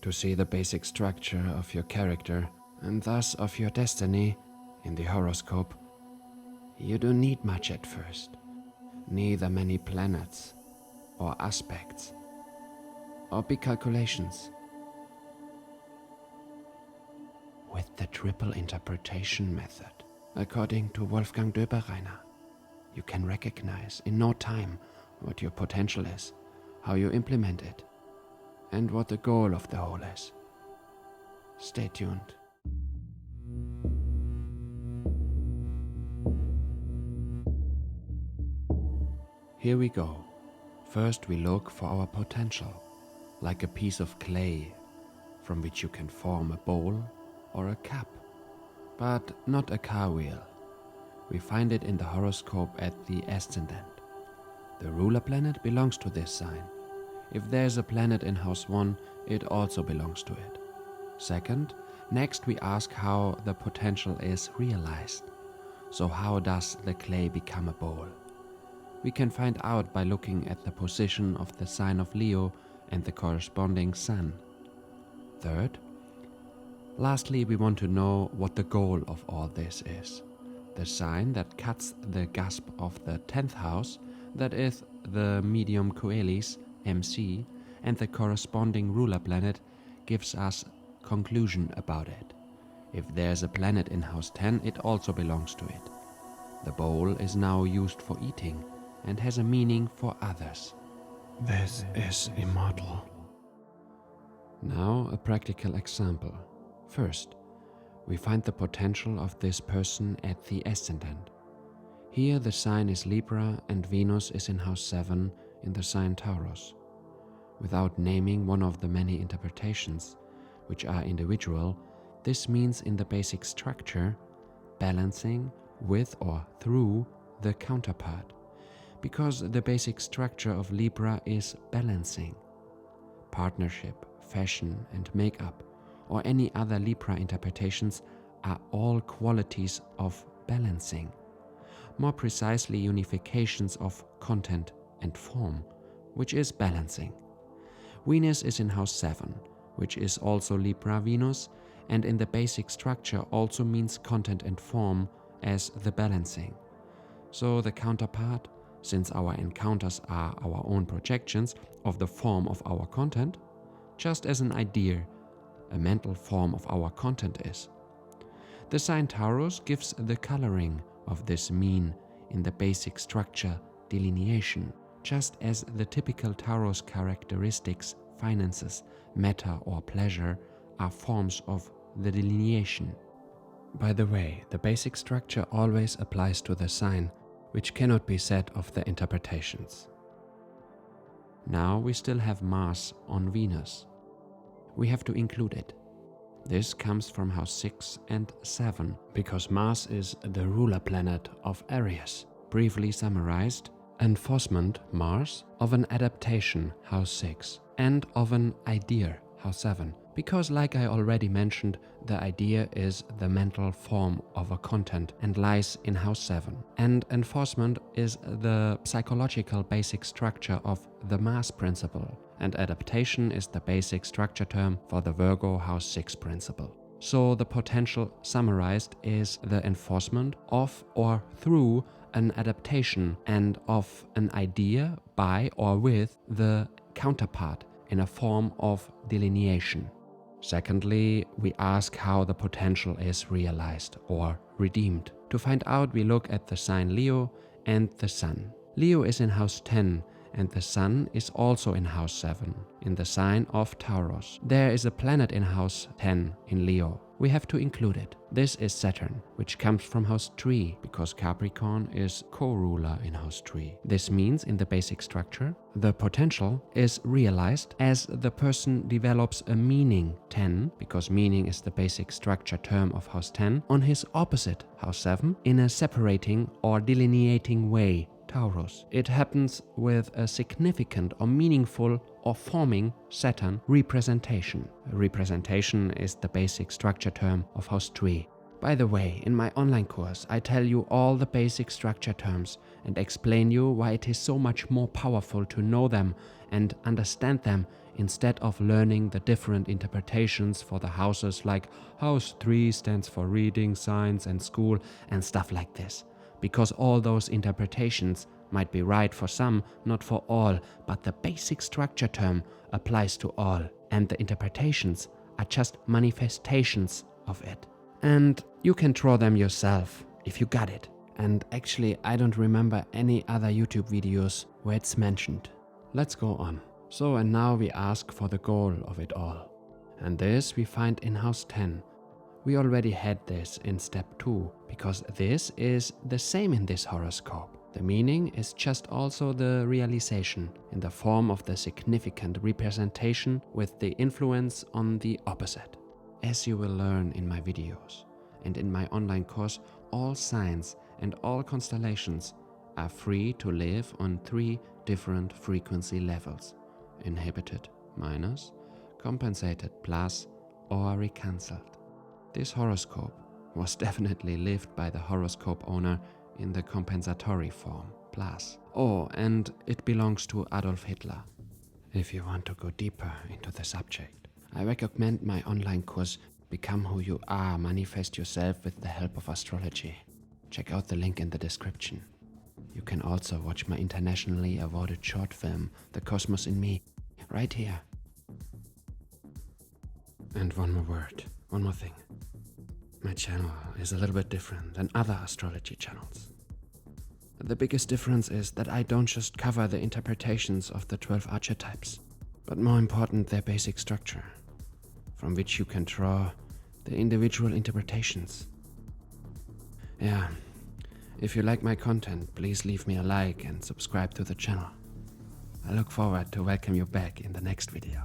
To see the basic structure of your character, and thus of your destiny, in the horoscope, you don't need much at first. Neither many planets, or aspects, or big calculations. With the triple interpretation method, according to Wolfgang Döbereiner, you can recognize in no time what your potential is, how you implement it, and what the goal of the whole is. Stay tuned. Here we go. First we look for our potential, like a piece of clay from which you can form a bowl or a cup, but not a car wheel. We find it in the horoscope at the ascendant. The ruler planet belongs to this sign. If there's a planet in house 1, it also belongs to it. Second, next we ask how the potential is realized. So how does the clay become a bowl? We can find out by looking at the position of the sign of Leo and the corresponding sun. Third, lastly, we want to know what the goal of all this is. The sign that cuts the cusp of the 10th house, that is the medium coelis, MC, and the corresponding ruler planet gives us conclusion about it. If there's a planet in house 10, it also belongs to it. The bowl is now used for eating and has a meaning for others. This is immortal. Now a practical example. First, we find the potential of this person at the ascendant. Here the sign is Libra and Venus is in house 7 in the sign Taurus. Without naming one of the many interpretations, which are individual, this means in the basic structure, balancing with or through the counterpart, because the basic structure of Libra is balancing. Partnership, fashion and makeup, or any other Libra interpretations are all qualities of balancing. More precisely, unifications of content and form, which is balancing. Venus is in house 7, which is also Libra Venus, and in the basic structure also means content and form as the balancing. So the counterpart, since our encounters are our own projections of the form of our content, just as an idea, a mental form of our content is. The sign Taurus gives the coloring of this mean in the basic structure delineation, just as the typical Taurus characteristics, finances, matter or pleasure are forms of the delineation. By the way, the basic structure always applies to the sign, which cannot be said of the interpretations. Now we still have Mars on Venus. We have to include it. This comes from house 6 and 7, because Mars is the ruler planet of Aries. Briefly summarized, enforcement Mars of an adaptation house 6 and of an idea house 7, because like I already mentioned, the idea is the mental form of a content and lies in house 7, and enforcement is the psychological basic structure of the Mars principle, and adaptation is the basic structure term for the Virgo house 6 principle. So the potential summarized is the enforcement of or through an adaptation and of an idea by or with the counterpart in a form of delineation. Secondly, we ask how the potential is realized or redeemed. To find out, we look at the sign Leo and the Sun. Leo is in house 10 and the Sun is also in house 7, in the sign of Taurus. There is a planet in house 10 in Leo. We have to include it. This is Saturn, which comes from house 3, because Capricorn is co-ruler in house 3. This means in the basic structure, the potential is realized as the person develops a meaning 10, because meaning is the basic structure term of house 10, on his opposite, house 7, in a separating or delineating way, Taurus. It happens with a significant or meaningful or forming Saturn representation. Representation is the basic structure term of house 3. By the way, in my online course, I tell you all the basic structure terms and explain you why it is so much more powerful to know them and understand them instead of learning the different interpretations for the houses, like house 3 stands for reading, science and school and stuff like this. Because all those interpretations might be right for some, not for all, but the basic structure term applies to all, and the interpretations are just manifestations of it. And you can draw them yourself if you got it. And actually, I don't remember any other YouTube videos where it's mentioned. Let's go on. So, and now we ask for the goal of it all. And this we find in house 10. We already had this in step 2, because this is the same in this horoscope. The meaning is just also the realization in the form of the significant representation with the influence on the opposite. As you will learn in my videos and in my online course, all signs and all constellations are free to live on 3 different frequency levels: inhibited minus, compensated plus, or recancelled. This horoscope was definitely lived by the horoscope owner in the compensatory form, plus. Oh, and it belongs to Adolf Hitler. If you want to go deeper into the subject, I recommend my online course, Become Who You Are, Manifest Yourself with the Help of Astrology. Check out the link in the description. You can also watch my internationally awarded short film, The Cosmos in Me, right here. And one more thing. My channel is a little bit different than other astrology channels. The biggest difference is that I don't just cover the interpretations of the 12 archetypes, but more important, their basic structure, from which you can draw the individual interpretations. Yeah, if you like my content, please leave me a like and subscribe to the channel. I look forward to welcome you back in the next video.